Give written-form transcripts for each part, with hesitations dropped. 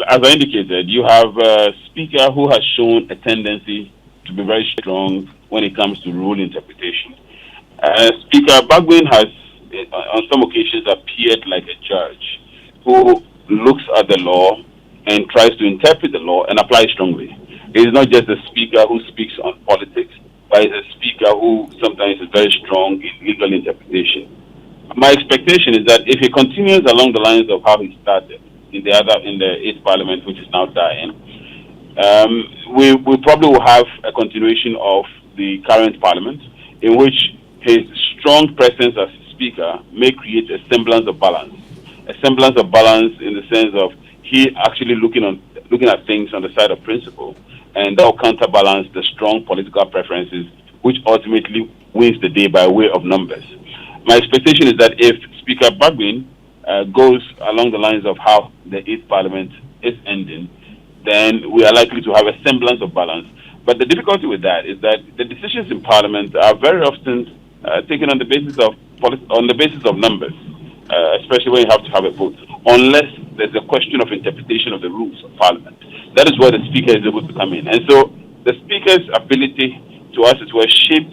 as I indicated, you have a speaker who has shown a tendency to be very strong when it comes to rule interpretation. Speaker Bagbin has, on some occasions, appeared like a judge who looks at the law and tries to interpret the law and apply strongly. He is not just a speaker who speaks on politics, but he's a speaker who sometimes is very strong in legal interpretation. My expectation is that if he continues along the lines of how he started in the eighth parliament, which is now dying, we probably will have a continuation of the current parliament, in which his strong presence as speaker may create a semblance of balance, in the sense of he actually looking at things on the side of principle, and that will counterbalance the strong political preferences, which ultimately wins the day by way of numbers. My expectation is that if Speaker Bagbin goes along the lines of how the eighth parliament is ending, then we are likely to have a semblance of balance. But the difficulty with that is that the decisions in parliament are very often taken on the basis of numbers, especially when you have to have a vote, unless there's a question of interpretation of the rules of parliament. That is where the speaker is able to come in. And so the speaker's ability to, as it were, shape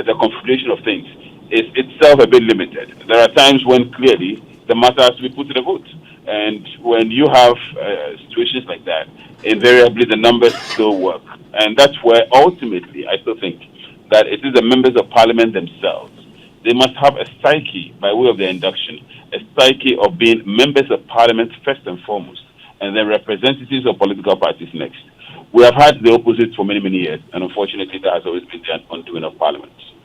the configuration of things is itself a bit limited. There are times when clearly the matter has to be put to the vote. And when you have situations like that, invariably the numbers still work. And that's where ultimately I still think that it is the members of parliament themselves. They must have a psyche by way of their induction, a psyche of being members of parliament first and foremost, and then representatives of political parties next. We have had the opposite for many, many years, and unfortunately that has always been the undoing of parliament.